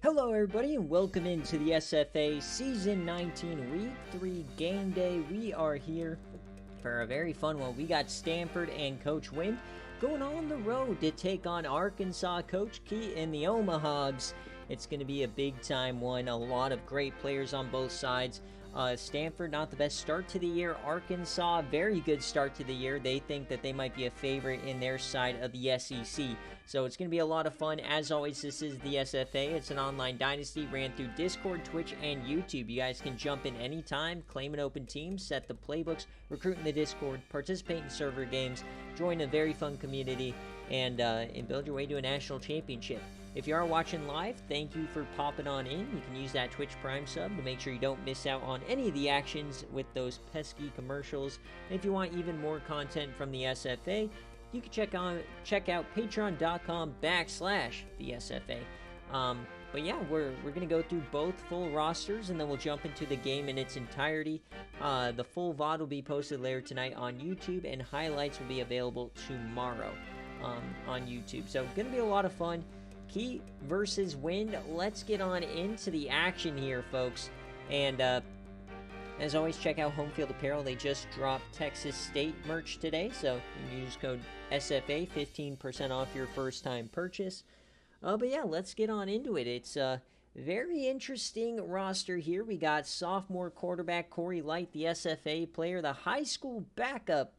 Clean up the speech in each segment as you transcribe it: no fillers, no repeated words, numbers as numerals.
Hello everybody and welcome into the SFA Season 19 Week 3 Game Day. We are here for a very fun one. We got Stanford and Coach Wind going on the road to take on Arkansas, Coach Key, and the Omahogs. It's going to be a big time one. A lot of great players on both sides. Stanford, not the best start to the year. Arkansas, very good start to the year. They think that they might be a favorite in their side of the SEC. So it's going to be a lot of fun. As always, this is the SFA. It's an online dynasty, ran through Discord, Twitch, and YouTube. You guys can jump in anytime, claim an open team, set the playbooks, recruit in the Discord, participate in server games, join a very fun community, and build your way to a national championship. If you are watching live, thank you for popping on in. You can use that Twitch Prime sub to make sure you don't miss out on any of the actions with those pesky commercials. And if you want even more content from the SFA, you can check out patreon.com/the SFA. But yeah, we're going to go through both full rosters, and then we'll jump into the game in its entirety. The full VOD will be posted later tonight on YouTube, and highlights will be available tomorrow on YouTube. So going to be a lot of fun. Key versus Wind. Let's get on into the action here, folks. And as always, check out Home Field Apparel. They just dropped Texas State merch today, so you can use code SFA, 15% off your first time purchase. But yeah, let's get on into it. It's a very interesting roster here. We got sophomore quarterback Corey Light, the SFA player, the high school backup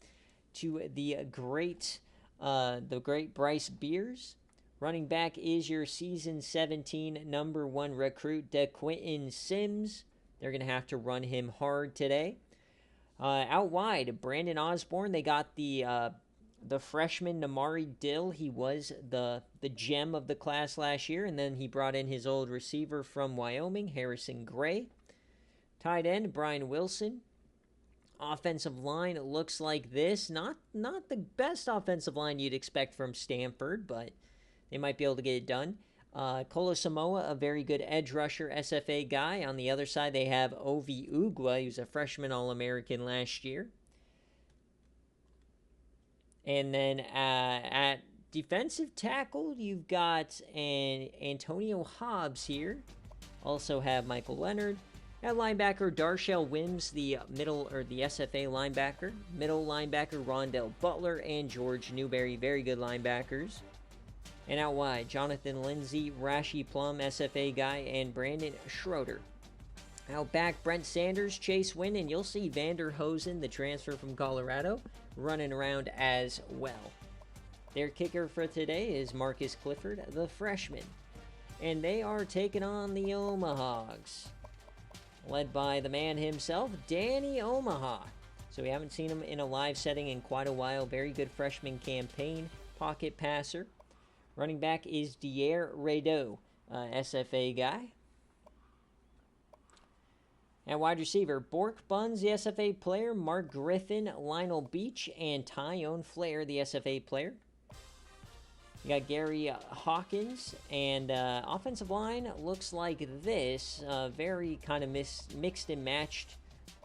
to the great Bryce Beers. Running back is your Season 17 number 1 recruit, DeQuinton Sims. They're going to have to run him hard today. Out wide, Brandon Osborne. They got the freshman Namari Dill. He was the gem of the class last year, and then he brought in his old receiver from Wyoming, Harrison Gray. Tight end, Brian Wilson. Offensive line looks like this. Not the best offensive line you'd expect from Stanford, but they might be able to get it done. Kolo Samoa, a very good edge rusher, SFA guy. On the other side, they have Ovi Ugwa, who's a freshman All-American last year. And then at defensive tackle, you've got Antonio Hobbs here. Also have Michael Leonard. At linebacker, Darshell Wims, the SFA linebacker. Middle linebacker, Rondell Butler and George Newberry, very good linebackers. And out wide, Jonathan Lindsay, Rashi Plum, SFA guy, and Brandon Schroeder. Out back, Brent Sanders, Chase Wynn, and you'll see Vander Hosen, the transfer from Colorado, running around as well. Their kicker for today is Marcus Clifford, the freshman. And they are taking on the Omahogs, led by the man himself, Danny Omaha. So we haven't seen him in a live setting in quite a while. Very good freshman campaign, pocket passer. Running back is Dier Rado, SFA guy. And wide receiver, Bork Buns, the SFA player. Mark Griffin, Lionel Beach, and Tyone Flair, the SFA player. You got Gary Hawkins, and offensive line looks like this. Very kind of mixed and matched.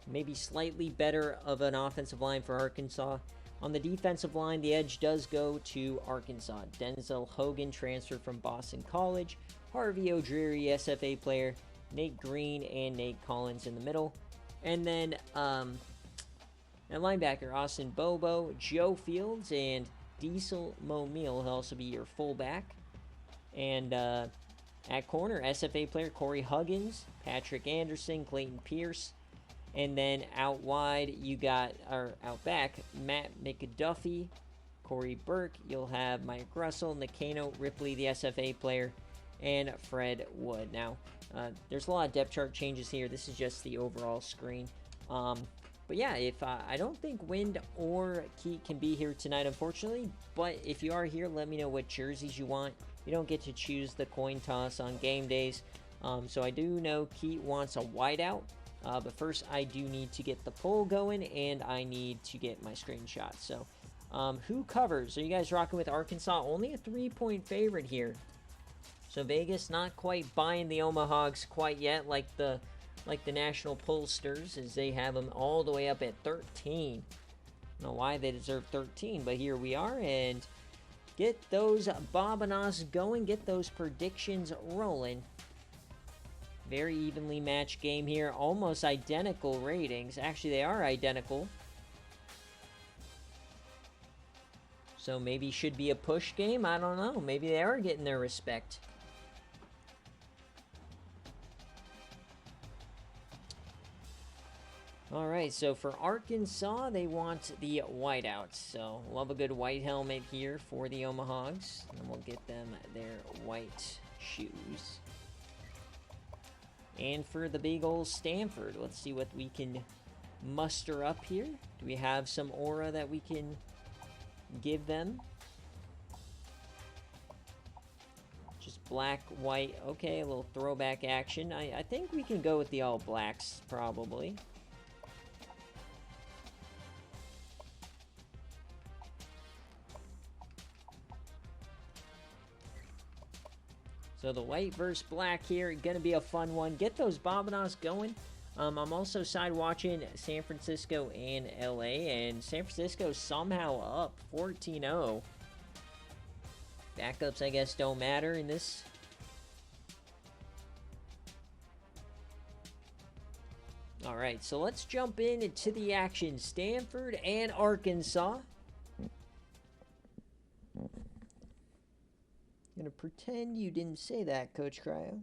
Maybe slightly better of an offensive line for Arkansas. On the defensive line, the edge does go to Arkansas. Denzel Hogan, transferred from Boston College. Harvey O'Dreary, SFA player. Nate Green and Nate Collins in the middle. And then at linebacker, Austin Bobo, Joe Fields, and Diesel Momeal will also be your fullback. And at corner, SFA player Corey Huggins, Patrick Anderson, Clayton Pierce. And then out wide, out back, Matt McDuffie, Corey Burke. You'll have Mike Russell, Nakano Ripley, the SFA player, and Fred Wood. Now, there's a lot of depth chart changes here. This is just the overall screen. But yeah, I don't think Wind or Keat can be here tonight, unfortunately. But if you are here, let me know what jerseys you want. You don't get to choose the coin toss on game days. So I do know Keat wants a whiteout. But first, I do need to get the poll going, and I need to get my screenshot. So, who covers? Are you guys rocking with Arkansas? Only a 3-point favorite here. So Vegas not quite buying the Omahogs quite yet, like the national pollsters, as they have them all the way up at 13. I don't know why they deserve 13, but here we are, and get those Bobanos going, get those predictions rolling. Very evenly matched game here. Almost identical ratings. Actually, they are identical. So maybe should be a push game. I don't know. Maybe they are getting their respect. Alright, so for Arkansas, they want the whiteouts. So, love a good white helmet here for the Omahags. And we'll get them their white shoes. And for the big old Stanford, let's see what we can muster up here. Do we have some aura that we can give them? Just black, white. Okay, a little throwback action. I think we can go with the all blacks, probably. So the white versus black here, gonna be a fun one. Get those Bobinas going. I'm also side watching San Francisco and LA, and San Francisco somehow up 14-0. Backups, I guess, don't matter in this. Alright, so let's jump into the action. Stanford and Arkansas. Gonna pretend you didn't say that, Coach Cryo.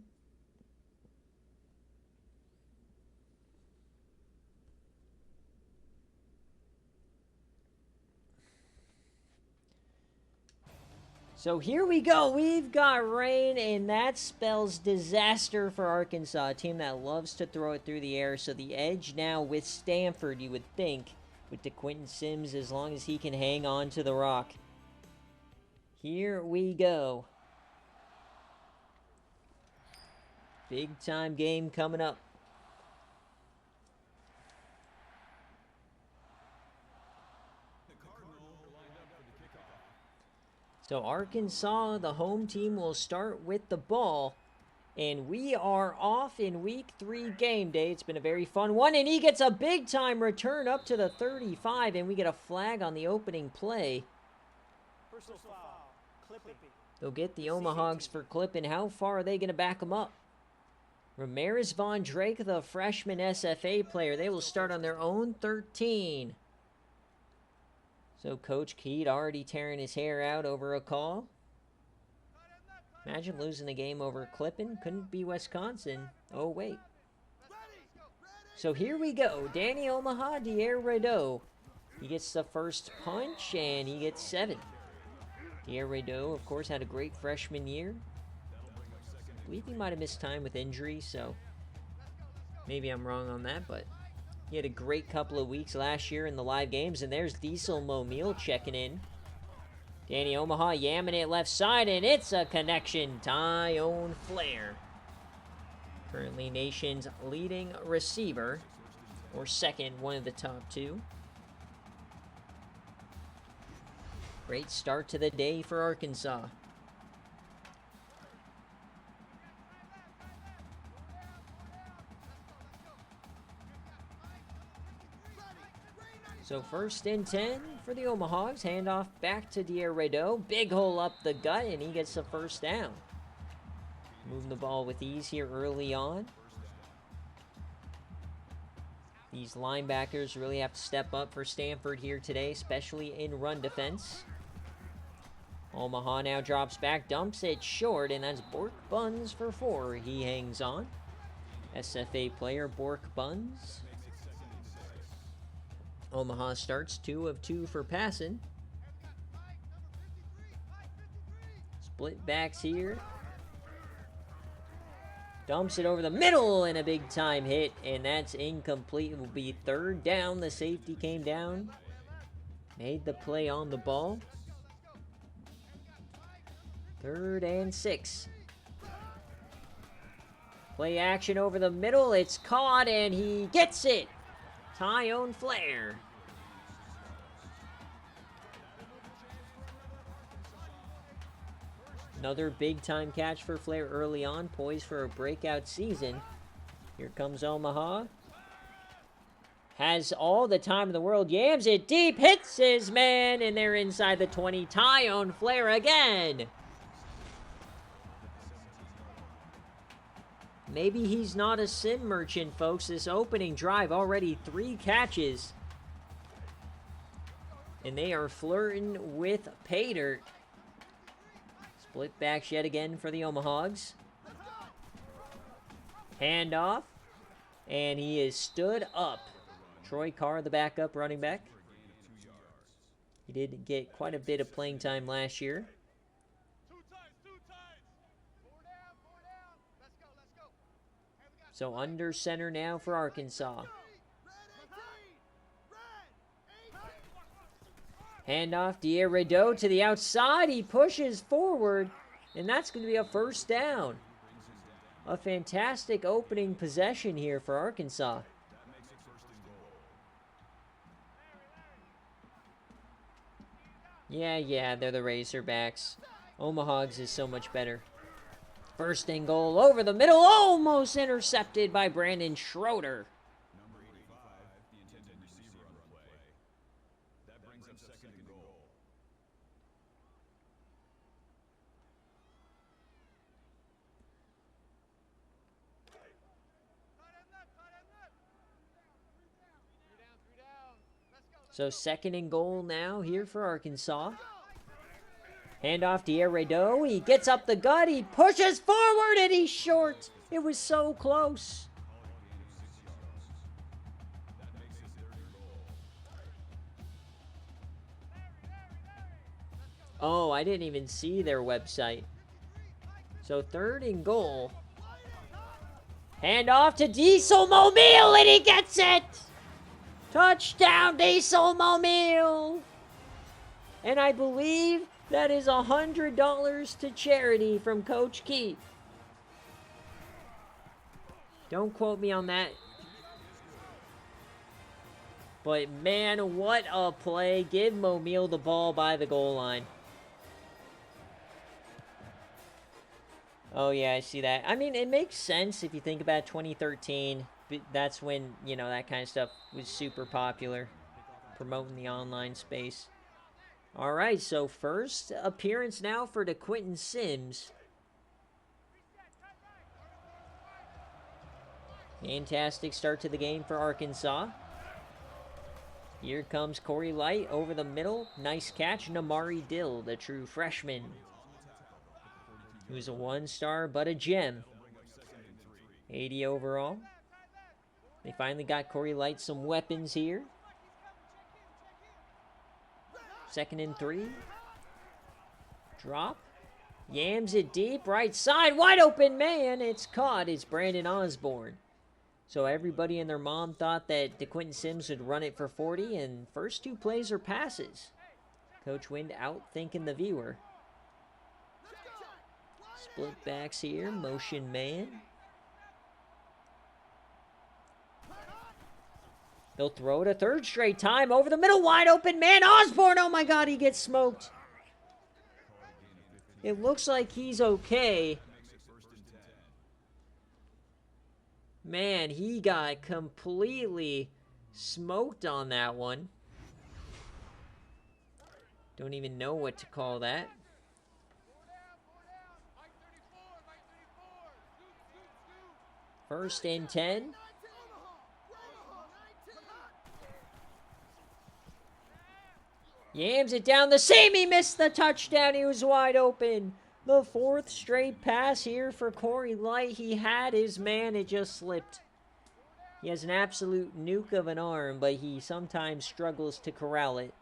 So here we go. We've got rain, and that spells disaster for Arkansas, a team that loves to throw it through the air. So the edge now with Stanford, you would think, with DeQuinton Sims, as long as he can hang on to the rock. Here we go. Big time game coming up. So Arkansas, the home team, will start with the ball. And we are off in week 3 game day. It's been a very fun one. And he gets a big time return up to the 35. And we get a flag on the opening play. Personal foul. Clipping. They'll get the Omahags for clipping. How far are they going to back them up? Ramirez Von Drake, the freshman SFA player. They will start on their own 13. So Coach Keat already tearing his hair out over a call. Imagine losing the game over clipping. Couldn't be Wisconsin. Oh, wait. So here we go. Danny Omaha, Dier Rideau. He gets the first punch, and he gets 7. Dier Rideau, of course, had a great freshman year. I believe he might have missed time with injury, so maybe I'm wrong on that, but he had a great couple of weeks last year in the live games, and there's Diesel Momil checking in. Danny Omaha yamming it left side, and it's a connection. Tyone Flair. Currently nation's leading receiver, or second, one of the top 2. Great start to the day for Arkansas. So first and 10 for the Omahags. Handoff back to Dier Rideau. Big hole up the gut, and he gets the first down. Moving the ball with ease here early on. These linebackers really have to step up for Stanford here today, especially in run defense. Omaha now drops back, dumps it short, and that's Bork Buns for 4. He hangs on. SFA player Bork Buns. Omaha starts 2 of 2 for passing. Split backs here. Dumps it over the middle, and a big time hit, and that's incomplete. It will be 3rd down. The safety came down, made the play on the ball. 3rd and 6. Play action over the middle. It's caught, and he gets it. Tyone Flair. Another big-time catch for Flair early on, poised for a breakout season. Here comes Omaha. Has all the time in the world, yams it deep, hits his man, and they're inside the 20. Tyone Flair again. Maybe he's not a sim merchant, folks. This opening drive, already 3 catches. And they are flirting with pay dirt. Split backs yet again for the Omahogs. Handoff. And he is stood up. Troy Carr, the backup running back. He did get quite a bit of playing time last year. So under center now for Arkansas. Handoff, Rideau to the outside. He pushes forward, and that's going to be a first down. A fantastic opening possession here for Arkansas. Yeah, they're the Razorbacks. Omahogs is so much better. First and goal over the middle, almost intercepted by Brandon Schroeder. Number 85, the intended receiver on the play. That brings up second and goal. So second and goal now here for Arkansas. Handoff to Rideau. He gets up the gut. He pushes forward, and he's short. It was so close. Oh, I didn't even see their website. So third and goal. Handoff to Diesel Mobile, and he gets it. Touchdown, Diesel Mobile. And I believe that is $100 to charity from Coach Keith. Don't quote me on that. But man, what a play. Give Mobile the ball by the goal line. Oh yeah, I see that. I mean, it makes sense if you think about 2013. That's when, you know, that kind of stuff was super popular. Promoting the online space. All right, so first appearance now for DeQuinton Sims. Fantastic start to the game for Arkansas. Here comes Corey Light over the middle. Nice catch. Namari Dill, the true freshman, who's a 1-star but a gem. 80 overall. They finally got Corey Light some weapons here. Second and 3. Drop. Yams it deep. Right side. Wide open man. It's caught. It's Brandon Osborne. So everybody and their mom thought that DeQuinton Sims would run it for 40, and first 2 plays are passes. Coach Wind out thinking the viewer. Split backs here. Motion man. They'll throw it a third straight time. Over the middle, wide open man. Osborne, oh my God, he gets smoked. It looks like he's okay. Man, he got completely smoked on that one. Don't even know what to call that. First and 10. Yams it down the seam. He missed the touchdown. He was wide open. The 4th straight pass here for Corey Light. He had his man. It just slipped. He has an absolute nuke of an arm, but he sometimes struggles to corral it.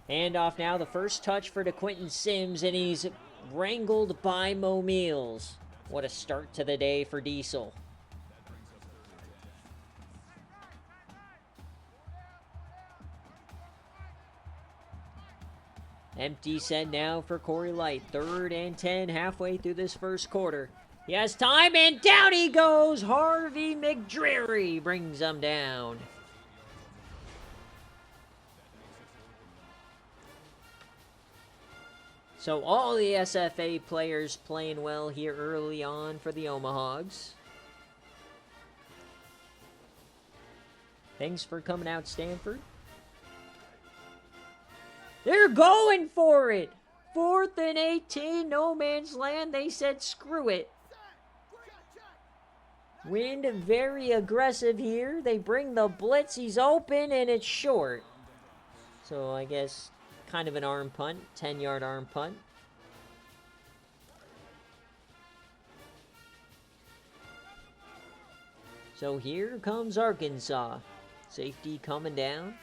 Handoff now. The first touch for DeQuinton Sims, and he's wrangled by Mo Meals. What a start to the day for Diesel. Empty set now for Corey Light. 3rd and 10 halfway through this first quarter. He has time, and down he goes. Harvey McDreary brings him down. So all the SFA players playing well here early on for the Omahogs. Thanks for coming out, Stanford. They're going for it. 4th and 18, no man's land. They said screw it. Wind very aggressive here. They bring the blitz. He's open, and it's short. So I guess kind of an arm punt, 10-yard arm punt. So here comes Arkansas. Safety coming down.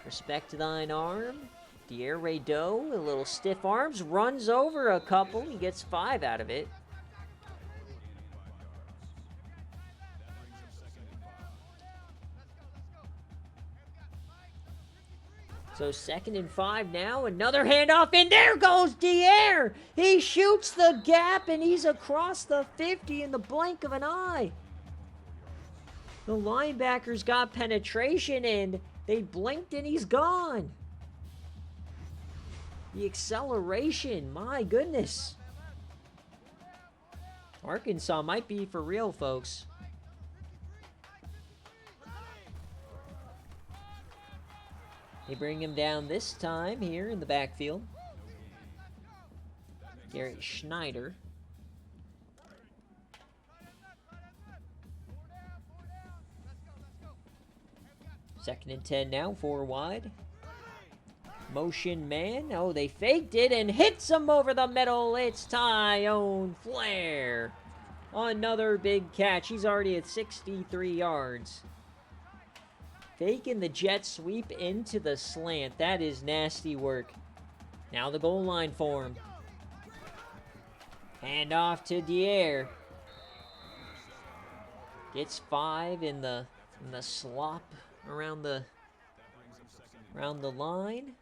Respect thine arm. Gameday, a little stiff arms, runs over a couple. He gets 5 out of it. So 2nd and 5 now. Another handoff, and there goes Dier. He shoots the gap, and he's across the 50 in the blink of an eye. The linebackers got penetration, and they blinked, and he's gone. The acceleration, my goodness. Arkansas might be for real, folks. They bring him down this time here in the backfield. Garrett Schneider. Second and 10 now, 4 wide. Motion man. Oh, they faked it and hits him over the middle. It's Tyone Flair. Another big catch. He's already at 63 yards. Faking the jet sweep into the slant. That is nasty work. Now the goal line for him. Hand off to Dier. Gets 5 in the slop around the line.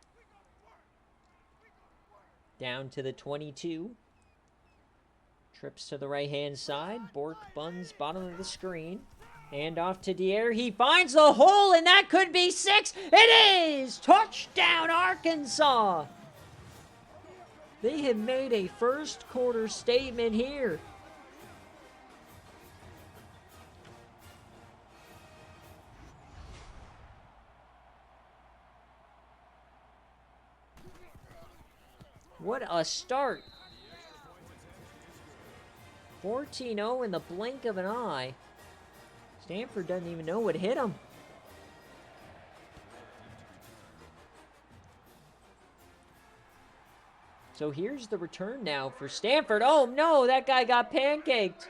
Down to the 22. Trips to the right-hand side. Bork buns bottom of the screen. Hand off to Dier. He finds the hole, and that could be 6. It is! Touchdown, Arkansas! They have made a first quarter statement here. What a start. 14-0 in the blink of an eye. Stanford doesn't even know what hit him. So here's the return now for Stanford. Oh no, that guy got pancaked.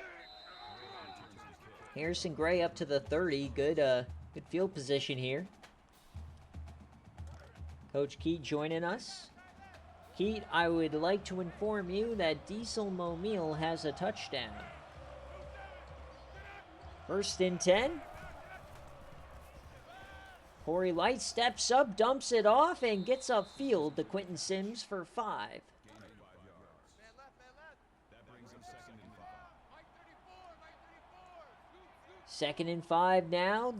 Harrison Gray up to the 30. Good field position here. Coach Keat joining us. Keat, I would like to inform you that Diesel Momil has a touchdown. 1st and 10. Corey Light steps up, dumps it off, and gets upfield to Quentin Sims for 5. 2nd and 5 now.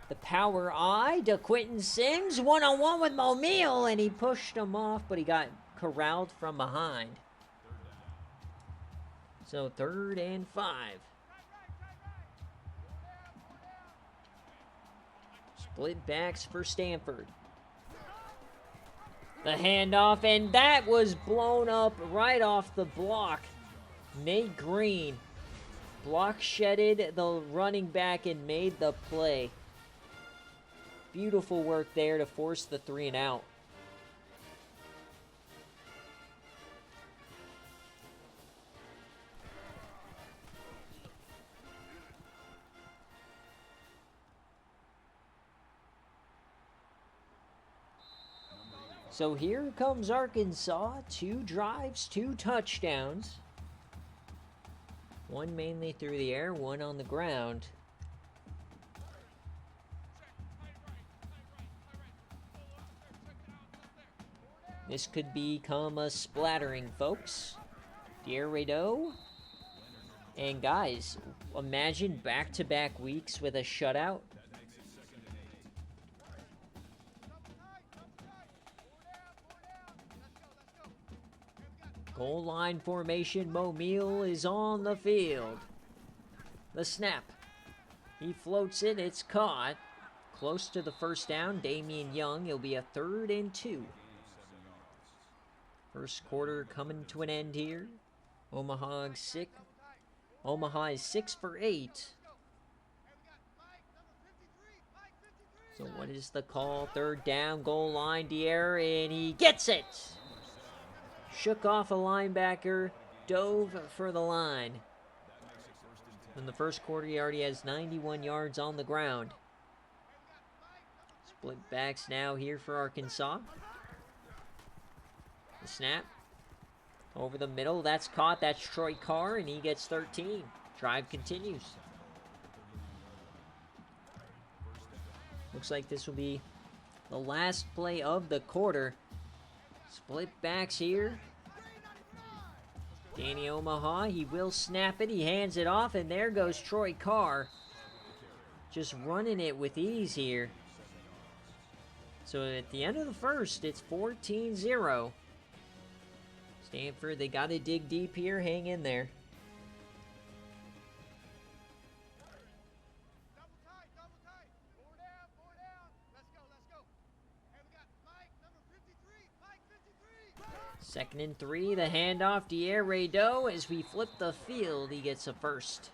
The power eye to Quentin Sims. One-on-one with Momil, and he pushed him off, but he got corralled from behind. So 3rd and 5. Split backs for Stanford. The handoff, and that was blown up right off the block. Nate Green block shedded the running back and made the play. Beautiful work there to force the 3 and out. So here comes Arkansas. 2 drives, 2 touchdowns. 1 mainly through the air, 1 on the ground. This could become a splattering, folks. Gameday. And guys, imagine back-to-back weeks with a shutout. Goal line formation. Momil is on the field. The snap. He floats it. It's caught. Close to the first down. Damian Young. It'll be a 3rd and 2. First quarter coming to an end here. Omaha sick. Omaha is 6 for 8. So what is the call? Third down, goal line, Dier, and he gets it. Shook off a linebacker, dove for the line. In the first quarter, he already has 91 yards on the ground. Split backs now here for Arkansas. The snap. Over the middle, that's caught. That's Troy Carr, and he gets 13. Drive continues. Looks like this will be the last play of the quarter. Split backs here. Danny Omaha, he will snap it. He hands it off, and there goes Troy Carr. Just running it with ease here. So at the end of the first, it's 14-0. Stanford, they got to dig deep here. Hang in there. Double tight. 4 down. Let's go. And we got Mike, number 53. Mike, 53. 2nd and 3, the handoff, Dier Rado. As we flip the field, he gets a first.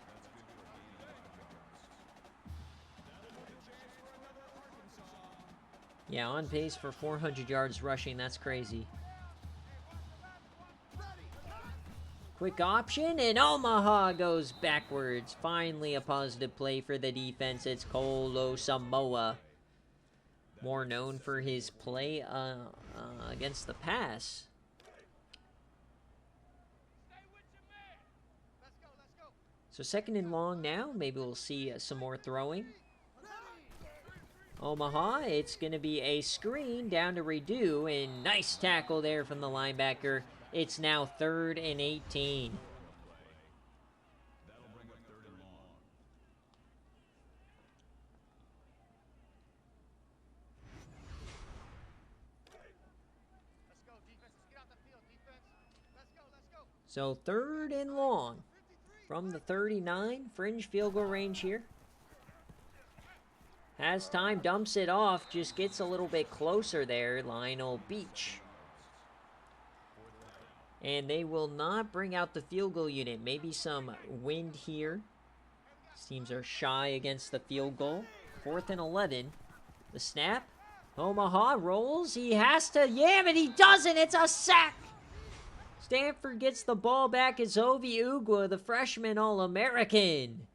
Yeah, on pace for 400 yards rushing. That's crazy. Quick option, and Omaha goes backwards. Finally, a positive play for the defense. It's Kolo Samoa. More known for his play against the pass. So 2nd and long now. Maybe we'll see some more throwing. Omaha, it's going to be a screen down to Redo, and nice tackle there from the linebacker. It's now 3rd and 18. That'll bring up 3rd and long. Let's go, defense. Let's get out the field, defense. Let's go. So 3rd and long from the 39. Fringe field goal range here. Has time, dumps it off, just gets a little bit closer there. Lionel Beach. And they will not bring out the field goal unit. Maybe some wind here. Teams are shy against the field goal. 4th and 11. The snap. Omaha rolls. He has to yam it. He doesn't. It's a sack. Stanford gets the ball back as Ovi Ugwa, the freshman All-American.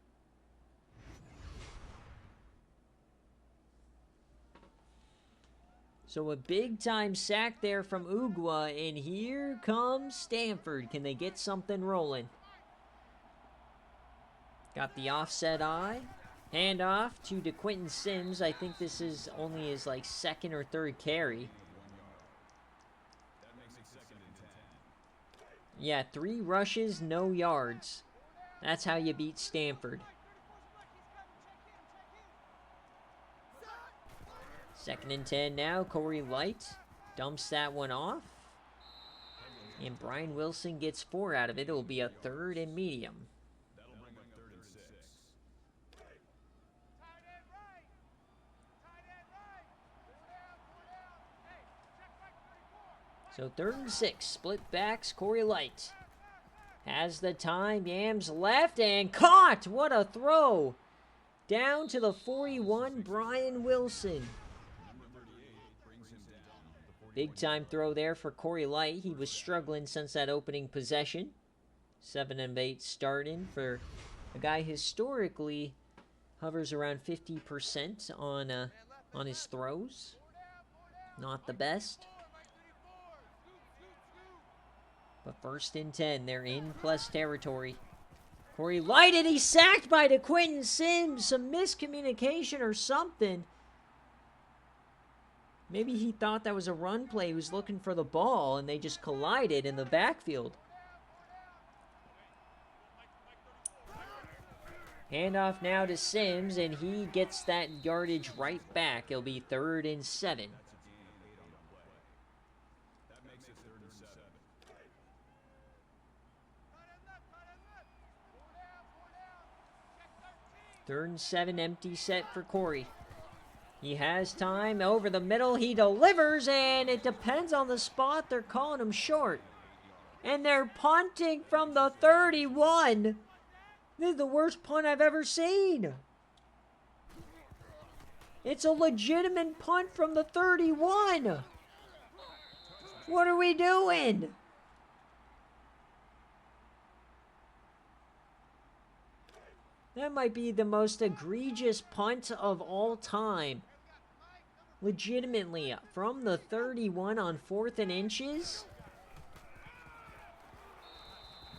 So a big-time sack there from Ugwa, and here comes Stanford. Can they get something rolling? Got the offset eye. Handoff to DeQuinton Sims. I think this is only his, 2nd or 3rd carry. That makes it 2nd and 10. Yeah, 3 rushes, no yards. That's how you beat Stanford. 2nd and 10 now. Corey Light dumps that one off. And Brian Wilson gets 4 out of it. It will be a 3rd and medium. That'll bring up 3rd and 6. Tight end right. 4 down. Hey, check right 34. So 3rd and 6. Split backs. Corey Light has the time. Yams left and caught. What a throw. Down to the 41, Brian Wilson. Big time throw there for Corey Light. He was struggling since that opening possession. 7 and 8 starting for a guy historically hovers around 50% on his throws. Not the best. But 1st and 10, they're in plus territory. Corey Light, and he's sacked by DeQuinton Sims. Some miscommunication or something. Maybe he thought that was a run play. He was looking for the ball, and they just collided in the backfield. Handoff now to Sims, and he gets that yardage right back. It'll be 3rd and 7. That makes it 3rd and 7. 3rd and 7, empty set for Corey. He has time over the middle. He delivers, and it depends on the spot. They're calling him short. And they're punting from the 31. This is the worst punt I've ever seen. It's a legitimate punt from the 31. What are we doing? That might be the most egregious punt of all time. Legitimately, from the 31 on 4th and inches.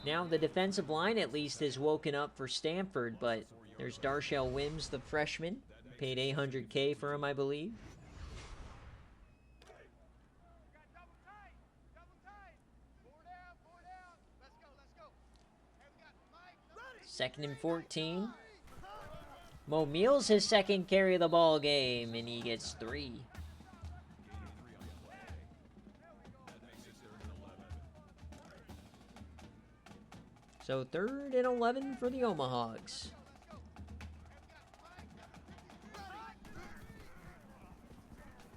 Now the defensive line at least has woken up for Stanford, but there's Darshell Wims, the freshman. Paid $800K for him, I believe. Second and 14. Mo Meals his second carry of the ball game, and he gets 3. So 3rd and 11 for the Omahags.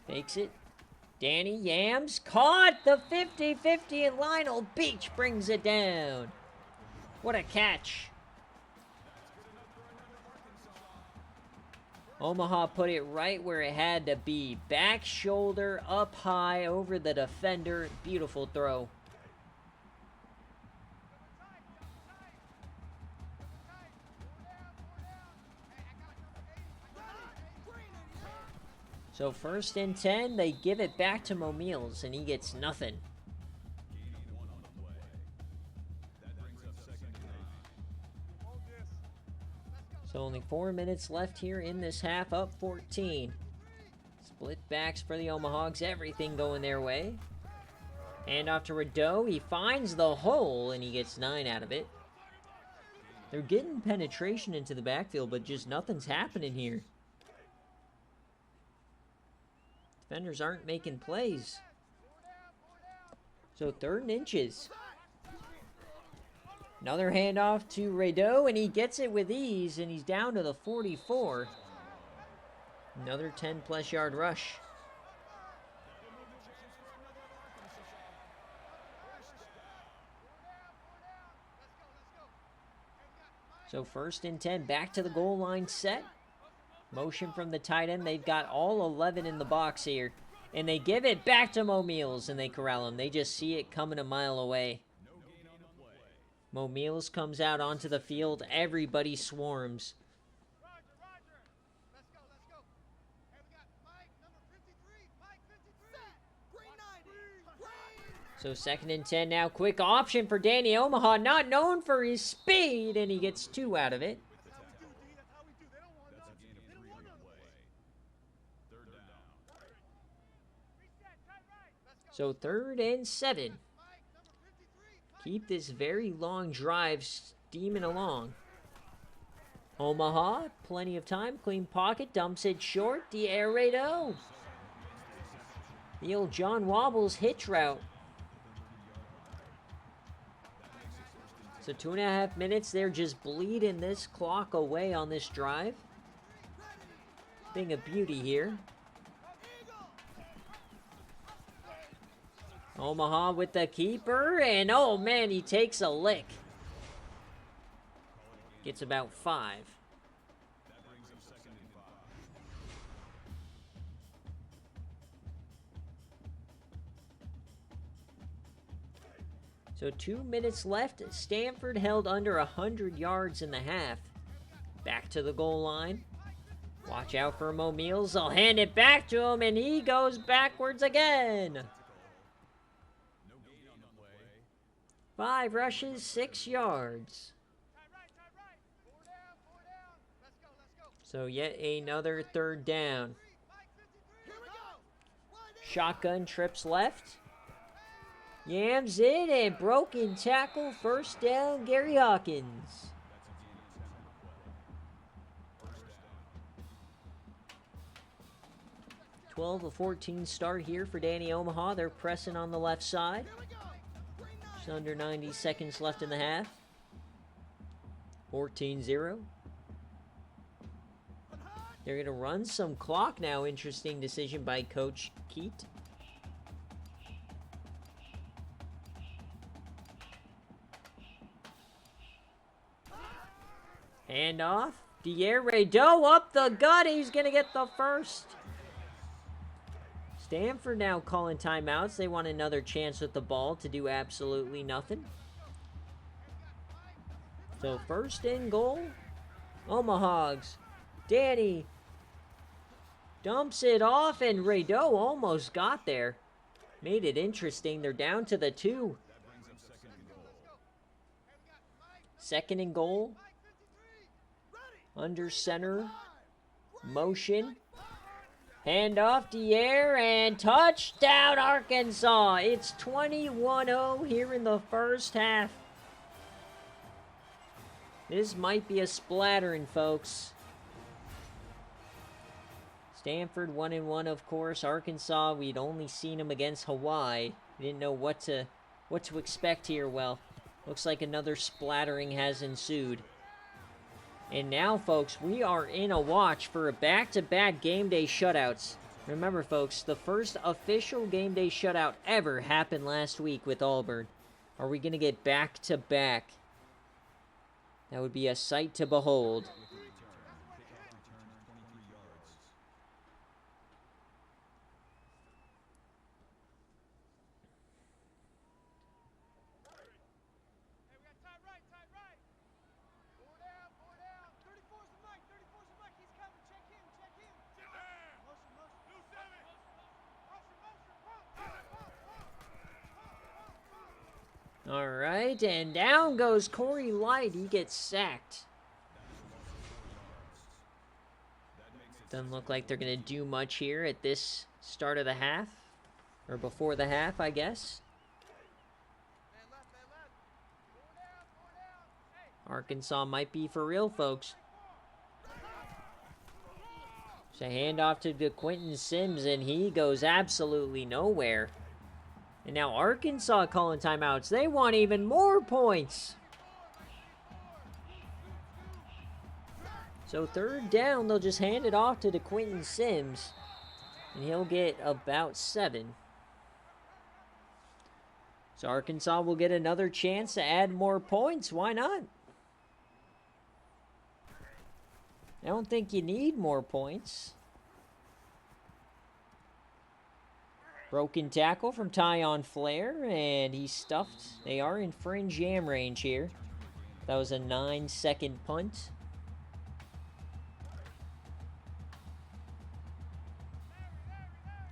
Fakes it. Danny Yams caught the 50-50, and Lionel Beach brings it down. What a catch. Omaha put it right where it had to be. Back shoulder up high over the defender. Beautiful throw. So 1st and 10, they give it back to Mo Meals, and he gets nothing. So only 4 minutes left here in this half, up 14. Split backs for the Omahags, everything going their way. Hand off to Rideau, he finds the hole, and he gets 9 out of it. They're getting penetration into the backfield, but just nothing's happening here. Defenders aren't making plays. So 3rd and inches. Another handoff to Rideau, and he gets it with ease, and he's down to the 44. Another 10-plus yard rush. So 1st and 10, back to the goal line set. Motion from the tight end. They've got all 11 in the box here. And they give it back to Mo Meals, and they corral him. They just see it coming a mile away. Mo Meals comes out onto the field. Everybody swarms. Let's go. And we got Mike, number 53. Mike 53. So 2nd and 10 now. Quick option for Danny Omaha. Not known for his speed, and he gets 2 out of it. That's how we do, D. That's how we do. They don't want us. They don't want us. Third down. Reset, tight right. Let's So go. 3rd and 7. Mike, number 53. Keep this very long drive steaming along. Omaha, plenty of time. Clean pocket, dumps it short. The air raid O. The old John Wobbles hitch route. So 2.5 minutes. They're just bleeding this clock away on this drive. Being a beauty here. Omaha with the keeper, and oh man, he takes a lick. Gets about 5. That brings up 2nd and 5. So 2 minutes left. Stanford held under 100 yards in the half. Back to the goal line. Watch out for Mo Meals. I'll hand it back to him, and he goes backwards again. No gain on the play. 5 rushes, 6 yards. Tight right. 4 down. Let's go. So yet another 3rd down. Mike 53. Here we go. Shotgun trips left. Yams it, and broken tackle. 1st down, Gary Hawkins. 12-14 start here for Danny Omaha. They're pressing on the left side. Just under 90 seconds left in the half. 14-0. They're going to run some clock now. Interesting decision by Coach Keat. Hand off. Radeau up the gut. He's going to get the first. Stanford now calling timeouts. They want another chance with the ball to do absolutely nothing. So first and goal. Omahogs. Danny dumps it off, and Radeau almost got there. Made it interesting. They're down to the 2. Second and goal. Under center. Motion. Hand off and touchdown Arkansas. It's 21-0 here in the first half. This might be a splattering, folks. Stanford 1-1, of course. Arkansas, we'd only seen them against Hawaii. We didn't know what to expect here. Well, looks like another splattering has ensued. And now, folks, we are in a watch for a back-to-back game day shutouts. Remember, folks, the first official game day shutout ever happened last week with Auburn. Are we going to get back-to-back? That would be a sight to behold. All right, and down goes Corey Light. He gets sacked. Doesn't look like they're going to do much here at this start of the half. Or before the half, I guess. Arkansas might be for real, folks. It's a handoff to Quentin Sims, and he goes absolutely nowhere. And now Arkansas calling timeouts. They want even more points. So third down, they'll just hand it off to Quentin Sims. And he'll get about 7. So Arkansas will get another chance to add more points. Why not? I don't think you need more points. Broken tackle from Tyon Flair, and he's stuffed. They are in fringe jam range here. That was a 9-second punt.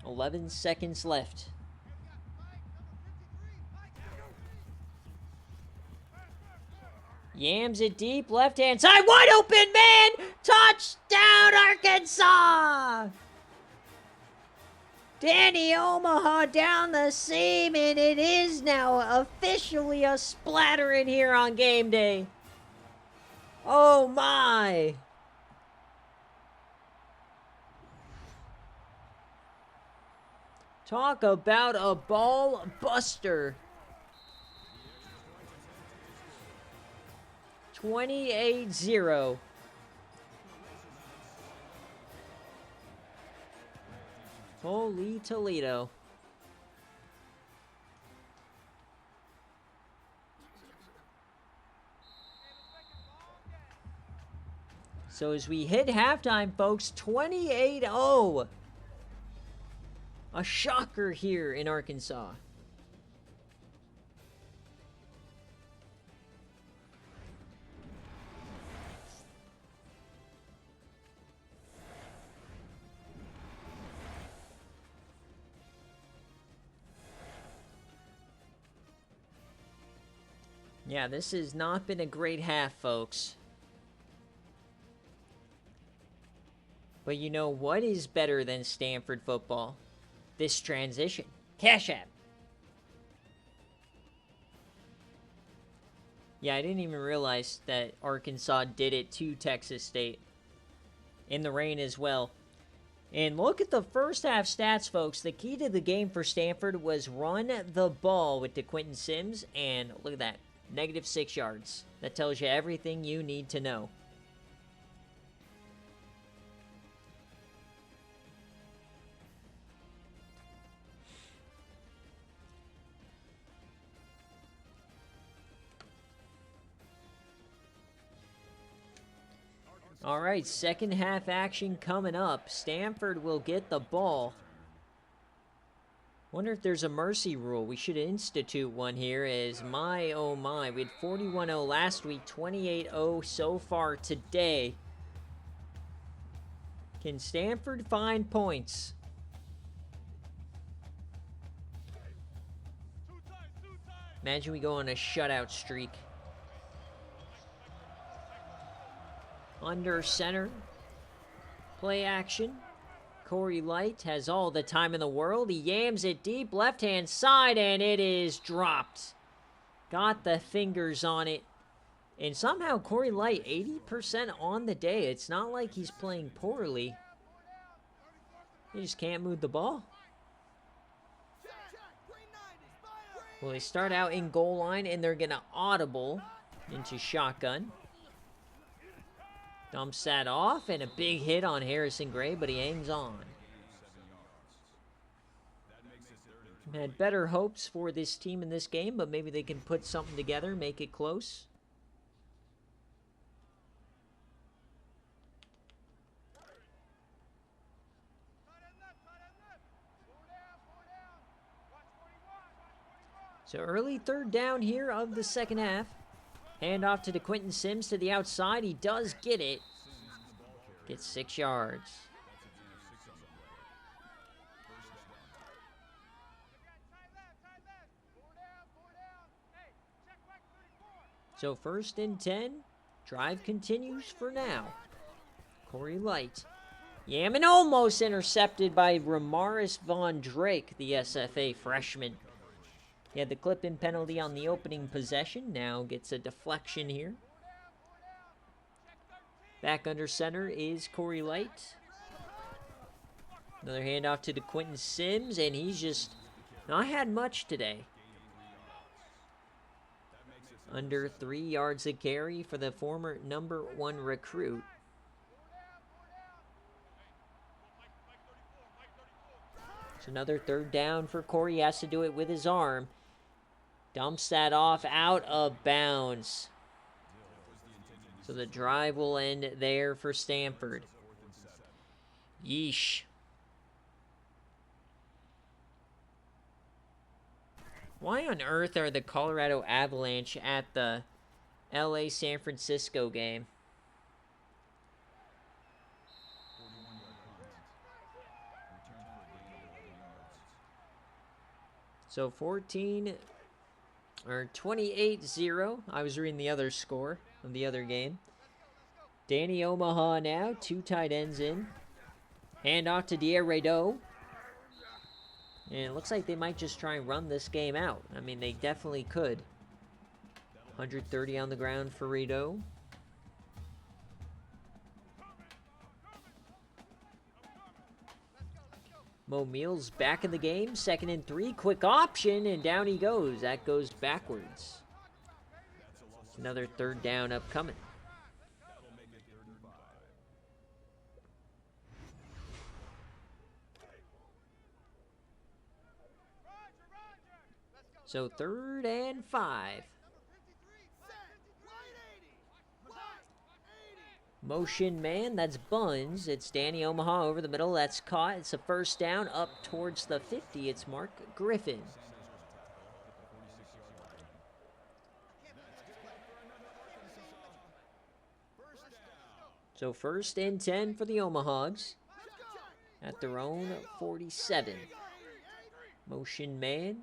$11 seconds left. Yams it deep, left-hand side, wide open man! Touchdown, Arkansas! Danny Omaha down the seam, and it is now officially a splattering here on game day. Oh my! Talk about a ball buster. 28-0. Holy Toledo. So as we hit halftime, folks, 28-0. A shocker here in Arkansas. Yeah, this has not been a great half, folks. But you know what is better than Stanford football? This transition. Cash App. Yeah, I didn't even realize that Arkansas did it to Texas State. In the rain as well. And look at the first half stats, folks. The key to the game for Stanford was run the ball with DeQuinton Sims. And look at that. -6 yards. That tells you everything you need to know. All right, second half action coming up. Stanford will get the ball. Wonder if there's a mercy rule. We should institute one here as my, oh my. We had 41-0 last week, 28-0 so far today. Can Stanford find points? Imagine we go on a shutout streak. Under center. Play action. Corey Light has all the time in the world. He yams it deep, left-hand side, and it is dropped. Got the fingers on it. And somehow Corey Light, 80% on the day. It's not like he's playing poorly. He just can't move the ball. Well, they start out in goal line, and they're going to audible into shotgun. Dumps that off, and a big hit on Harrison Gray, but he hangs on. Had better hopes for this team in this game, but maybe they can put something together, make it close. So early third down here of the second half. Hand off to DeQuinton Sims to the outside. He does get it. Gets 6 yards. So 1st and 10. Drive continues for now. Corey Light. Yamin almost intercepted by Ramaris Von Drake, the SFA freshman. He had the clip-in penalty on the opening possession. Now gets a deflection here. Back under center is Corey Light. Another handoff to DeQuinton Sims, and he's just not had much today. Under 3 yards a carry for the former #1 recruit. It's another third down for Corey. He has to do it with his arm. Dumps that off out of bounds. So the drive will end there for Stanford. Yeesh. Why on earth are the Colorado Avalanche at the LA San Francisco game? So 28-0. I was reading the other score of the other game. Danny Omaha now, 2 tight ends in. Hand off to Dier Rado. And it looks like they might just try and run this game out. I mean, they definitely could. 130 on the ground for Rado. Mo Meals back in the game. 2nd and 3. Quick option, and down he goes. That goes backwards. Another third down upcoming. So 3rd and 5. Motion man, that's Buns. It's Danny Omaha over the middle. That's caught. It's a 1st down up towards the 50. It's Mark Griffin. So 1st and 10 for the Omahags at their own 47. Motion man.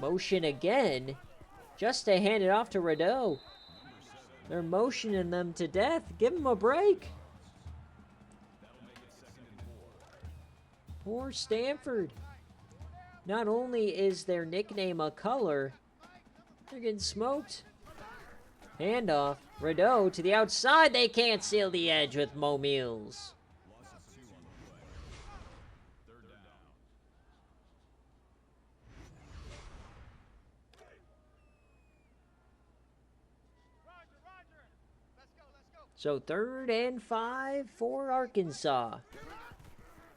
Motion again. Just to hand it off to Rado. They're motioning them to death. Give them a break. Poor Stanford. Not only is their nickname a color, they're getting smoked. Handoff. Rado to the outside. They can't seal the edge with Mo Meals. So 3rd and 5 for Arkansas.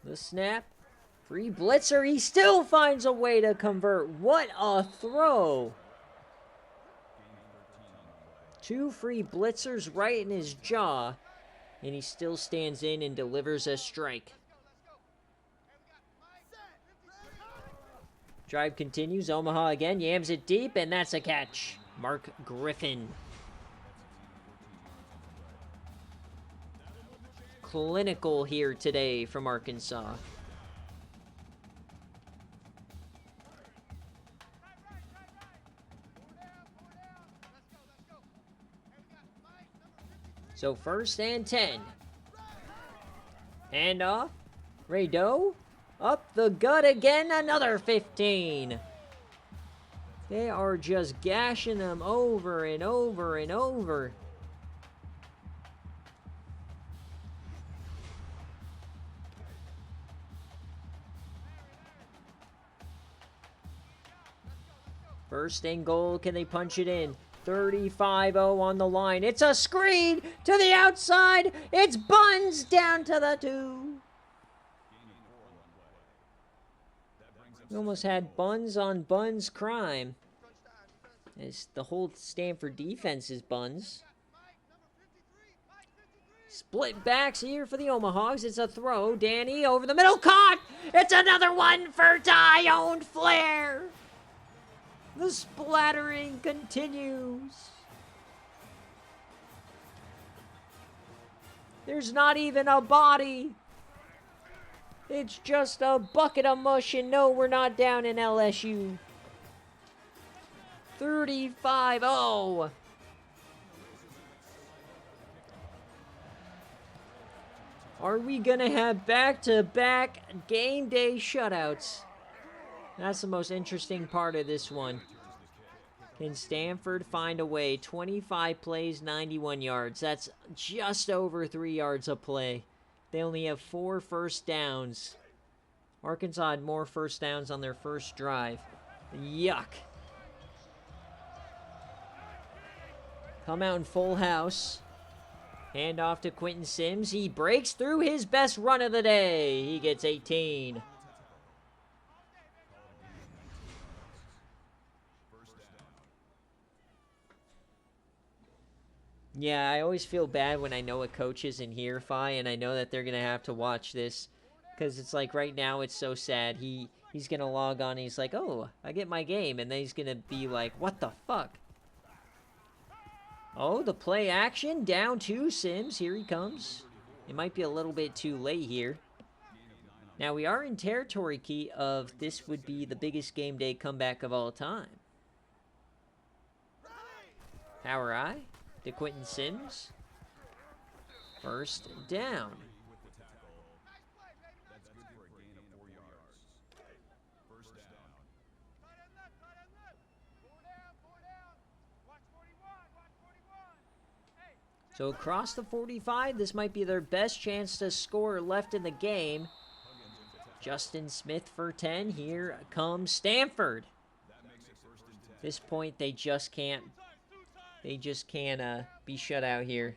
The snap. Free blitzer. He still finds a way to convert. What a throw. 2 free blitzers right in his jaw. And he still stands in and delivers a strike. Drive continues. Omaha again. Yams it deep, and that's a catch. Mark Griffin. Clinical here today from Arkansas. So 1st and 10. Handoff. Rado. Up the gut again. Another 15. They are just gashing them over and over and over. First and goal. Can they punch it in? 35-0 on the line. It's a screen to the outside. It's Buns down to the 2. We almost had Buns on Buns crime. As the whole Stanford defense is Buns. Split backs here for the Omahawks. It's a throw. Danny over the middle. Caught! It's another one for Tyone Flair. The splattering continues. There's not even a body. It's just a bucket of mush, and no, we're not down in LSU. 35-0. Are we going to have back-to-back game day shutouts? That's the most interesting part of this one. Can Stanford find a way? 25 plays, 91 yards. That's just over 3 yards a play. They only have 4 first downs. Arkansas had more first downs on their first drive. Yuck. Come out in full house. Hand off to Quentin Sims. He breaks through his best run of the day. He gets 18. Yeah, I always feel bad when I know a coach isn't here, Fi, and I know that they're going to have to watch this. Because it's like right now it's so sad. He's going to log on and he's like, oh, I get my game. And then he's going to be like, what the fuck? Oh, the play action down to Sims. Here he comes. It might be a little bit too late here. Now, we are in territory key of this would be the biggest game day comeback of all time. Power eye to Quentin Sims. First down. So across the 45, this might be their best chance to score left in the game. Justin Smith for 10. Here comes Stanford. At this point, they just can't be shut out here.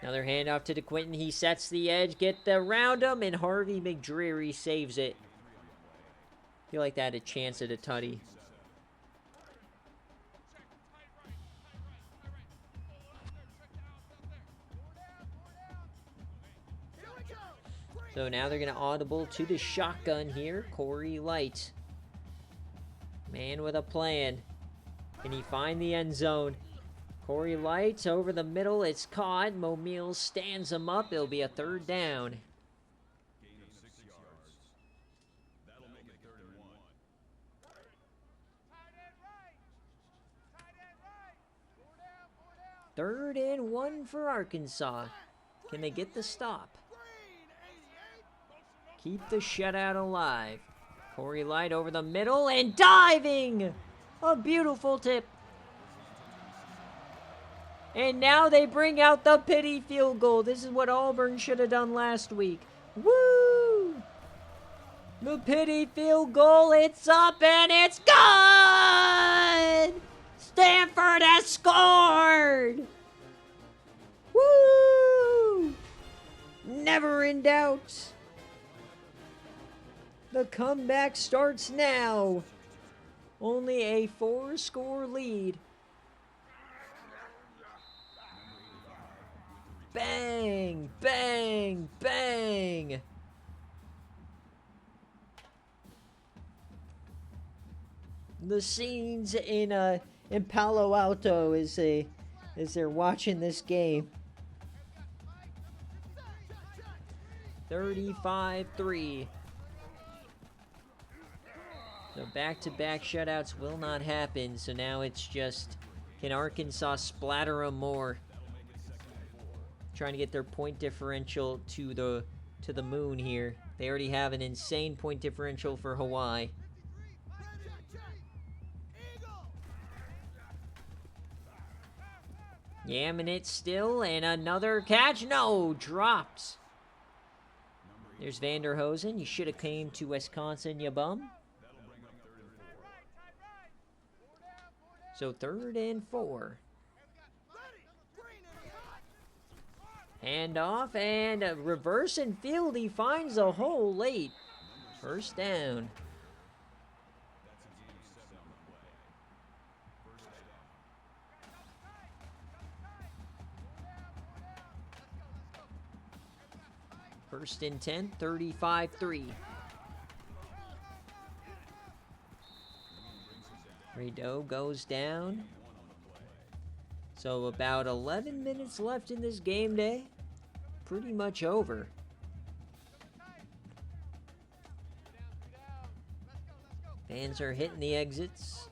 Another handoff to DeQuinton. He sets the edge, get the round him, and Harvey McDreary saves it. I feel like that had a chance at a tutty. So now they're going to audible to the shotgun here. Corey Light. Man with a plan. Can he find the end zone? Corey Light over the middle. It's caught. Mo Mills stands him up. It'll be a third down. Gain of 6 yards. That'll make it 3rd and 1. Third and 1 for Arkansas. Can they get the stop? Keep the shutout alive. Corey Light over the middle and diving! A beautiful tip. And now they bring out the pity field goal. This is what Auburn should have done last week. Woo! The pity field goal, it's up and it's good! Stanford has scored! Woo! Never in doubt. The comeback starts now. Only a 4-score lead. Bang, bang, bang. The scenes in Palo Alto as they're watching this game. 35-3. So back-to-back shutouts will not happen. So now it's just, can Arkansas splatter them more? Trying to get their point differential to the moon here. They already have an insane point differential for Hawaii. Yamming it still, and another catch. No, dropped. There's Vanderhosen. You should have came to Wisconsin, you bum. So 3rd and 4. Hand off, and a reverse and field. He finds a hole late. First down. First and 10, 35-3. Rideau goes down. So about 11 minutes left in this game day. Pretty much over. Fans are hitting the exits.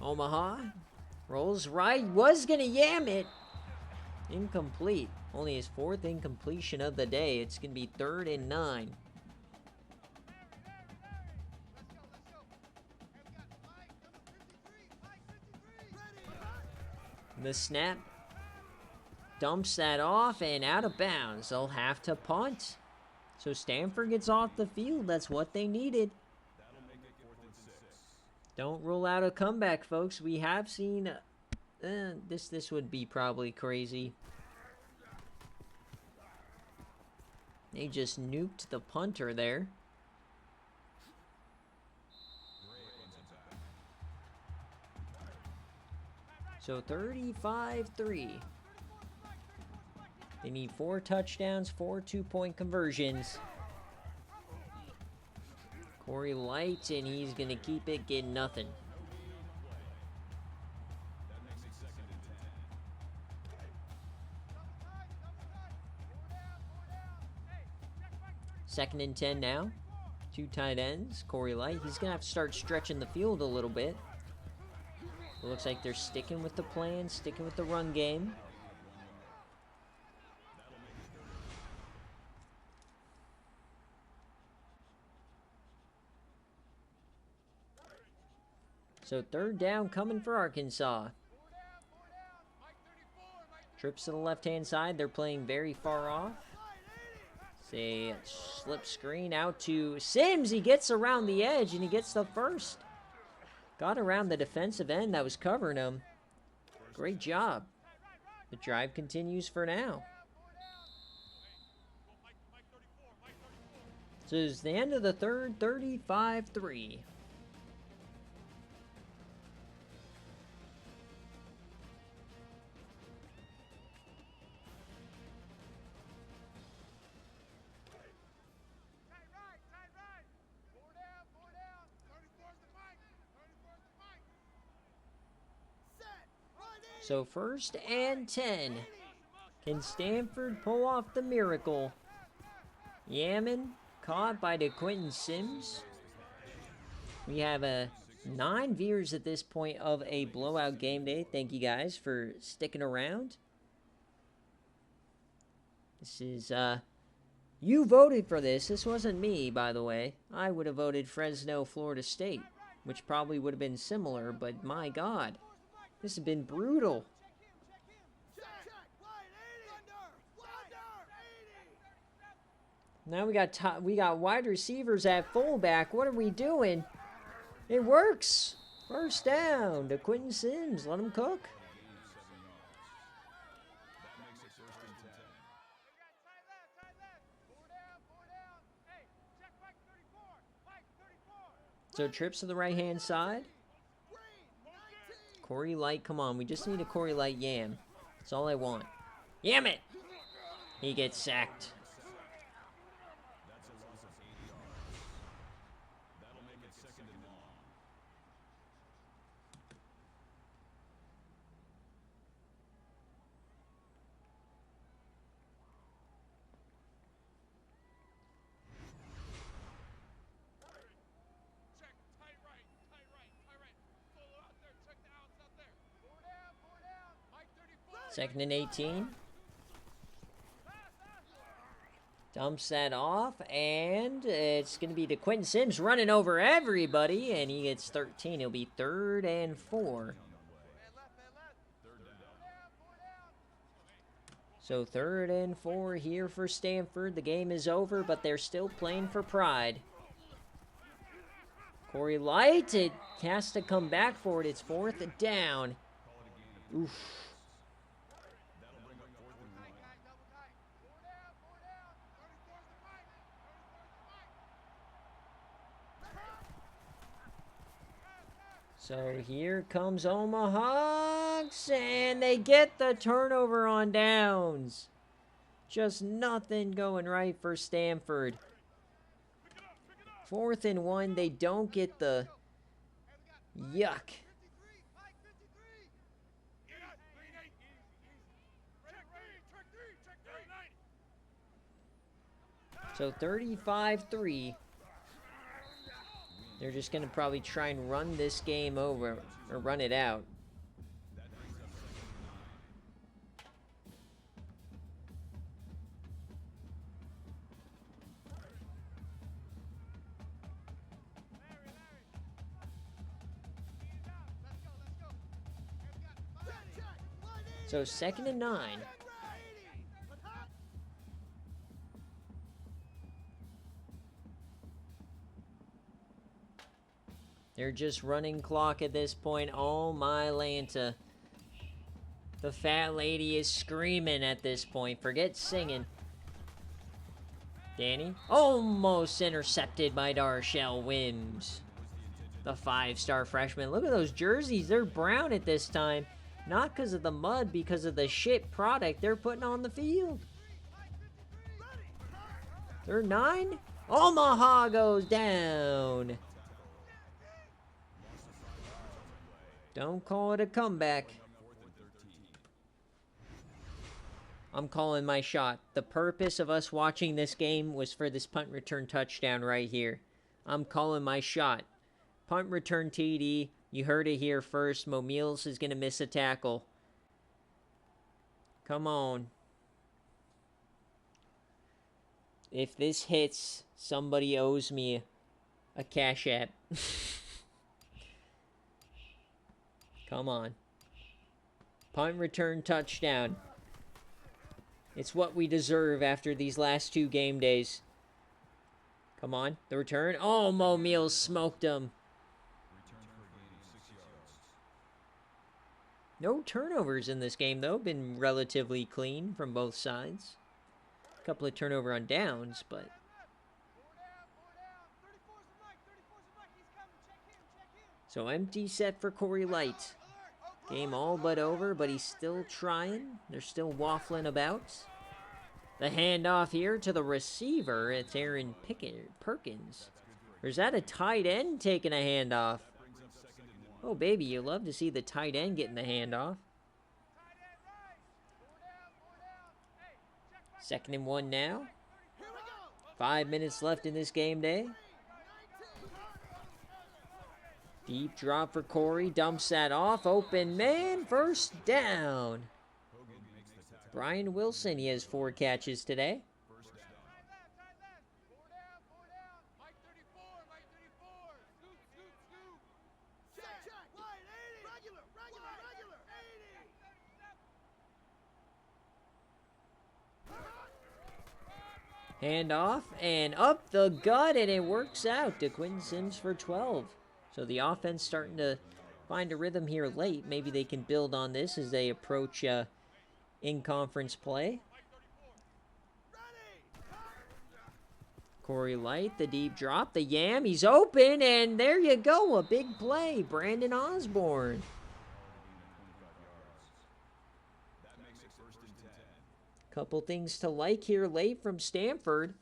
Omaha rolls right. Was going to yam it. Incomplete. Only his 4th incompletion of the day. It's going to be 3rd and 9. The snap dumps that off and out of bounds. They'll have to punt. So Stanford gets off the field. That's what they needed. Don't rule out a comeback, folks. We have seen this would be probably crazy. They just nuked the punter there. So 35-3. They need 4 touchdowns, 4 2-point conversions. Corey Light, and he's going to keep it, get nothing. Second and 10 now. 2 tight ends. Corey Light, he's going to have to start stretching the field a little bit. It looks like they're sticking with the plan, sticking with the run game. So 3rd down coming for Arkansas. Trips to the left-hand side. They're playing very far off. Say slip screen out to Sims. He gets around the edge and he gets the first. Got around the defensive end that was covering him. Great job. The drive continues for now. So it's the end of the 3rd, 35-3. So 1st and 10. Can Stanford pull off the miracle? Yammon caught by DeQuinton Sims. We have 9 viewers at this point of a blowout game day. Thank you guys for sticking around. This is, you voted for this. This wasn't me, by the way. I would have voted Fresno, Florida State, which probably would have been similar, but my God. This has been brutal. Now we got wide receivers at fullback. What are we doing? It works. First down to Quentin Sims. Let him cook. So trips to the right-hand side. Corey Light, come on. We just need a Corey Light yam. That's all I want. Yam it! He gets sacked. That'll make it 2nd and long. Check, tight right, tight right, tight right. Solo out there, check the outs out there. Four down, Mike 34. 2nd and 18. Dumps that off, and it's going to be to Quentin Sims running over everybody, and he gets 13. It'll be 3rd and 4. Man left. Four down. So 3rd and 4 here for Stanford. The game is over, but they're still playing for pride. Corey Light, it has to come back for it. It's 4th down. Oof. Tight, guys, double tight. Four down. 34's the Mike. 34's the Mike. So here comes Omaha, and they get the turnover on downs. Just nothing going right for Stanford. 4th and 1, they don't get the yuck. 53, Mike 53. Check 3. So 35-3. They're just going to probably try and run this game over, or run it out. So 2nd and 9. They're just running clock at this point. Oh my Lanta. The fat lady is screaming at this point. Forget singing. Danny. Almost intercepted by Darshell Wims. The 5-star freshman. Look at those jerseys. They're brown at this time. Not because of the mud, because of the shit product they're putting on the field. 3rd 9. Omaha goes down. Don't call it a comeback. I'm calling my shot. The purpose of us watching this game was for this punt return touchdown right here. I'm calling my shot. Punt return TD. You heard it here first. Mo Meals is going to miss a tackle. Come on. If this hits, somebody owes me a Cash App. Come on. Punt return touchdown. It's what we deserve after these last 2 game days. Come on. The return. Oh, Mo Meals smoked him. No turnovers in this game, though. Been relatively clean from both sides. A couple of turnover on downs, but... Four down. 34's the Mike. 34's the Mike. He's coming. Check him. So empty set for Corey Light. Game all but over, but he's still trying. They're still waffling about. The handoff here to the receiver. It's Aaron Perkins. Or is that a tight end taking a handoff? Oh, baby, you love to see the tight end getting the handoff. 2nd and 1 now. 5 minutes left in this game day. Deep drop for Corey. Dumps that off. Open man. 1st down. Brian Wilson, he has 4 catches today. Four down. Mike 34. Scoop. Check. Wide 80. Regular. 80. Hand off and up the gut, and it works out to Quentin Sims for 12. So the offense starting to find a rhythm here late. Maybe they can build on this as they approach in-conference play. Corey Light, the deep drop, the yam. He's open, and there you go. A big play. Brandon Osborne. That makes it 1st and 10. Couple things to like here late from Stanford.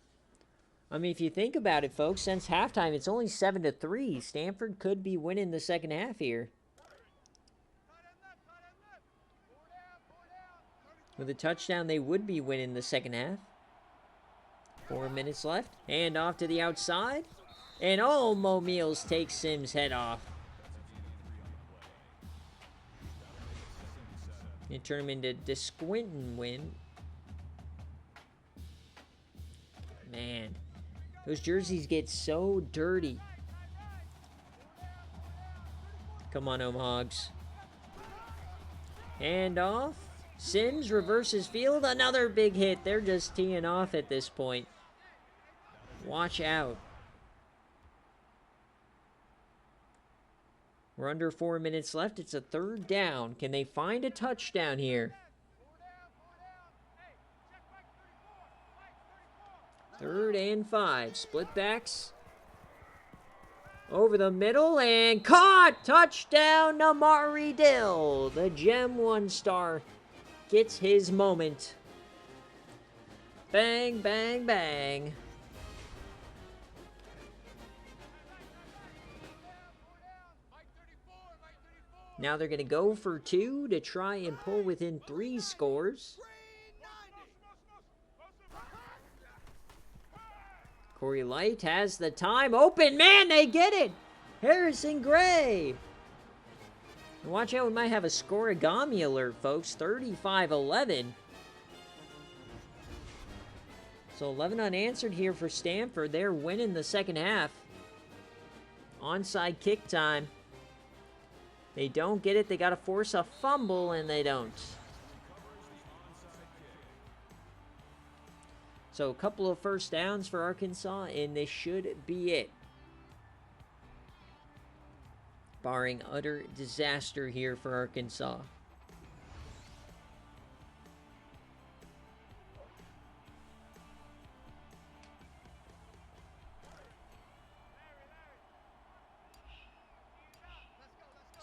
I mean, if you think about it, folks, since halftime, it's only 7-3. Stanford could be winning the second half here. With a touchdown, they would be winning the second half. 4 minutes left. Hand off to the outside. And oh, Mo Meals takes Sims' head off. You turn him into Desquinton win. Man, those jerseys get so dirty. Come on, Hogs. Hand off. Sims reverses field. Another big hit. They're just teeing off at this point. Watch out. We're under 4 minutes left. It's a 3rd down. Can they find a touchdown here? 3rd and 5. Split backs. Over the middle and caught! Touchdown, Namari Dill. The Gem 1-star gets his moment. Bang, bang, bang. Now they're going to go for 2 to try and pull within 3 scores. Corey Light has the time. Open, man, they get it. Harrison Gray. Watch out, we might have a scoregami alert, folks. 35-11. So 11 unanswered here for Stanford. They're winning the second half. Onside kick time. They don't get it. They got to force a fumble, and they don't. So a couple of first downs for Arkansas, and this should be it. Barring utter disaster here for Arkansas.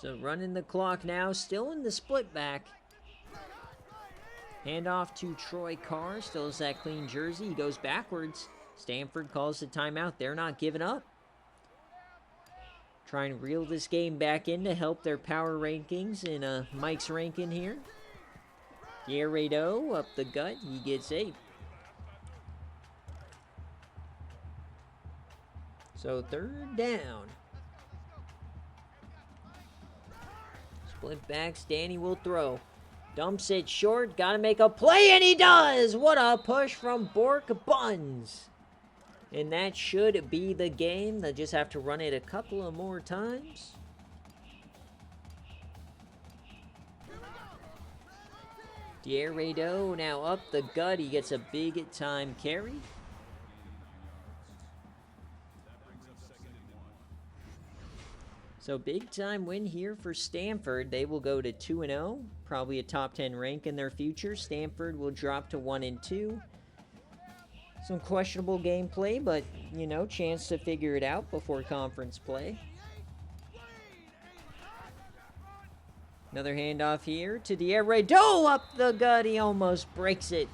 So running the clock now, still in the split back. Handoff to Troy Carr, still has that clean jersey. He goes backwards. Stanford calls the timeout. They're not giving up. Trying to reel this game back in to help their power rankings in Mike's ranking here. Guerrero up the gut. He gets 8. So 3rd down. Split backs. Danny will throw. Dumps it short. Got to make a play, and he does! What a push from Bork Buns. And that should be the game. They'll just have to run it a couple of more times. Guerrero now up the gut. He gets a big time carry. So big time win here for Stanford. They will go to 2-0. Probably a top 10 rank in their future. Stanford will drop to 1-2. Some questionable gameplay, but, you know, chance to figure it out before conference play. Another handoff here to Guerrero. Up the gut. He almost breaks it.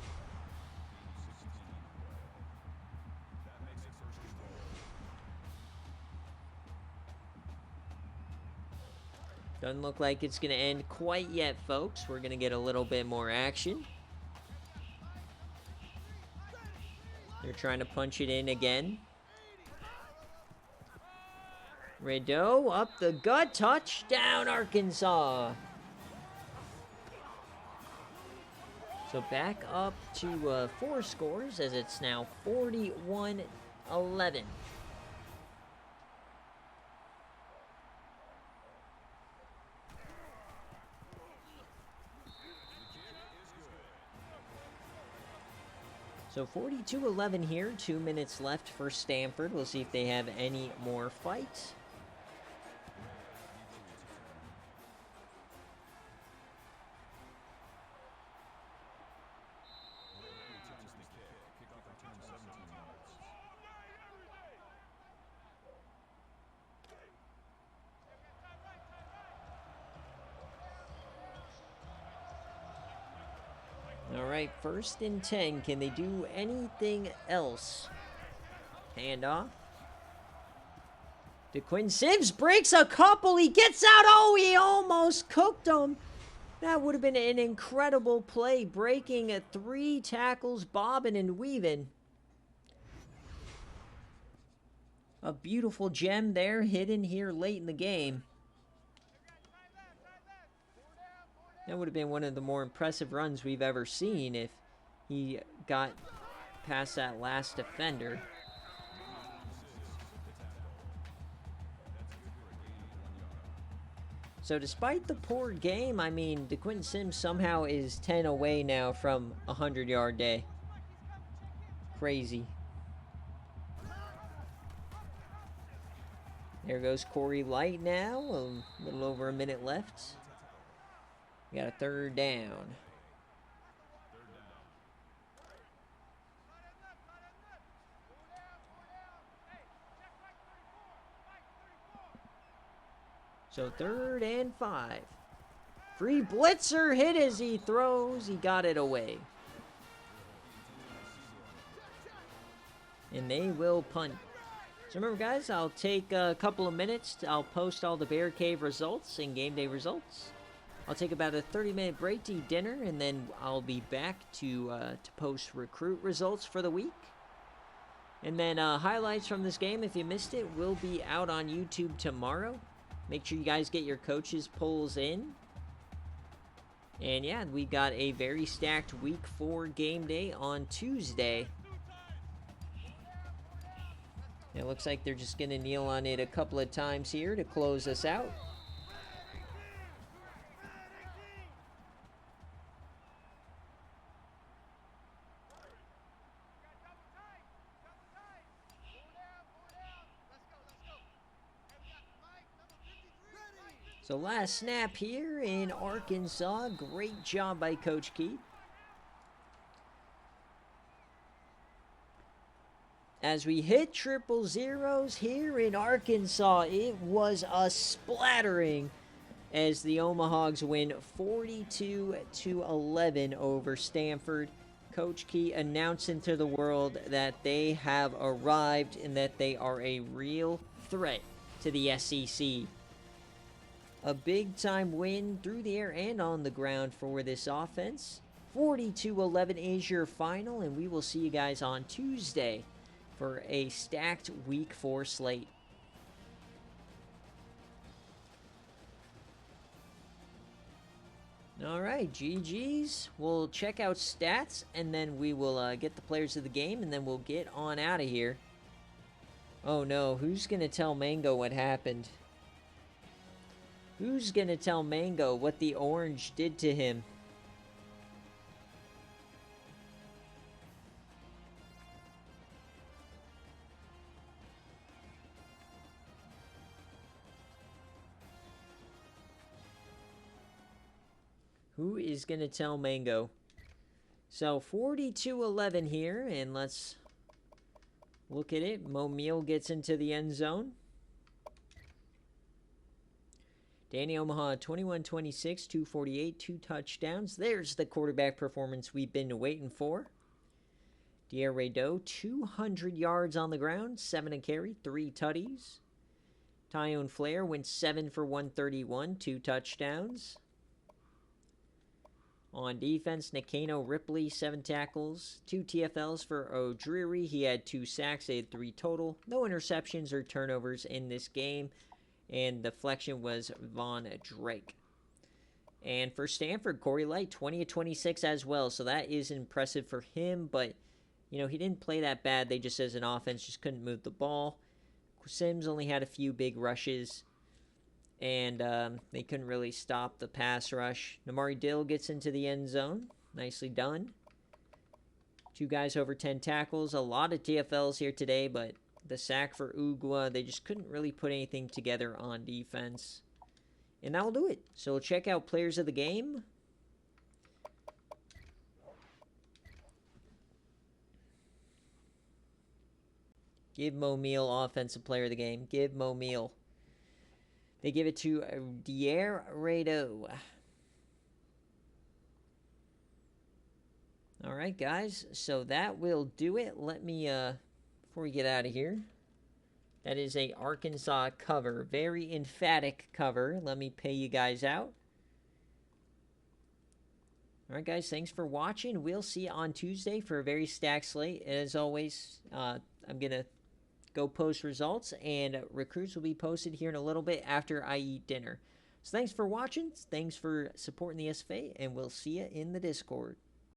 Doesn't look like it's going to end quite yet, folks. We're going to get a little bit more action. They're trying to punch it in again. Redo up the gut. Touchdown, Arkansas. So back up to 4 scores as it's now 41-11. So 42-11 here, 2 minutes left for Stanford. We'll see if they have any more fight. All right, 1st and 10. Can they do anything else? Handoff. DeQuinn Sims breaks a couple. He gets out. Oh, he almost cooked him. That would have been an incredible play, breaking 3 tackles, bobbing and weaving. A beautiful gem there, hidden here late in the game. That would have been one of the more impressive runs we've ever seen if he got past that last defender. So despite the poor game, I mean, DeQuinn Sims somehow is 10 away now from a 100-yard day. Crazy. There goes Corey Light now. A little over a minute left. We got a 3rd down. So 3rd and 5. Free blitzer hit as he throws. He got it away. And they will punt. So remember, guys, I'll take a couple of minutes. I'll post all the BearCave results and game day results. I'll take about a 30-minute break to eat dinner, and then I'll be back to post recruit results for the week. And then highlights from this game, if you missed it, will be out on YouTube tomorrow. Make sure you guys get your coaches' polls in. And yeah, we got a very stacked week 4 game day on Tuesday. It looks like they're just going to kneel on it a couple of times here to close us out. So last snap here in Arkansas. Great job by Coach Keith. As we hit 000s here in Arkansas, it was a splattering as the Omahogs win 42-11 over Stanford. Coach Key announcing to the world that they have arrived and that they are a real threat to the SEC. A big-time win through the air and on the ground for this offense. 42-11 is your final, and we will see you guys on Tuesday for a stacked Week 4 slate. All right, GG's. We'll check out stats, and then we will get the players of the game, and then we'll get on out of here. Oh, no. Who's going to tell Mango what happened? Who's going to tell Mango what the orange did to him? Who is going to tell Mango? So 42-11 here, and let's look at it. Momeal gets into the end zone. Danny Omaha, 21-26, 248, 2 touchdowns. There's the quarterback performance we've been waiting for. Dier Rado, 200 yards on the ground, 7 a carry, 3 tutties. Tyone Flair went 7 for 131, 2 touchdowns. On defense, Nakano Ripley, 7 tackles, 2 TFLs for O'Dreary. He had 2 sacks, they had 3 total. No interceptions or turnovers in this game. And the deflection was Von Drake. And for Stanford, Corey Light, 20-26 as well. So that is impressive for him. But, you know, he didn't play that bad. They just, as an offense, just couldn't move the ball. Sims only had a few big rushes. And they couldn't really stop the pass rush. Namari Dill gets into the end zone. Nicely done. 2 guys over 10 tackles. A lot of TFLs here today, but the sack for Ugwa, they just couldn't really put anything together on defense. And that'll do it. So we'll check out players of the game. Give Momeal offensive player of the game. Give Momeal. They give it to Dier Rado. All right, guys. So that will do it. Let me, before we get out of here, that is a Arkansas cover. Very emphatic cover. Let me pay you guys out. All right, guys. Thanks for watching. We'll see you on Tuesday for a very stacked slate. As always, I'm going to go post results, and recruits will be posted here in a little bit after I eat dinner. So thanks for watching. Thanks for supporting the SFA, and we'll see you in the Discord.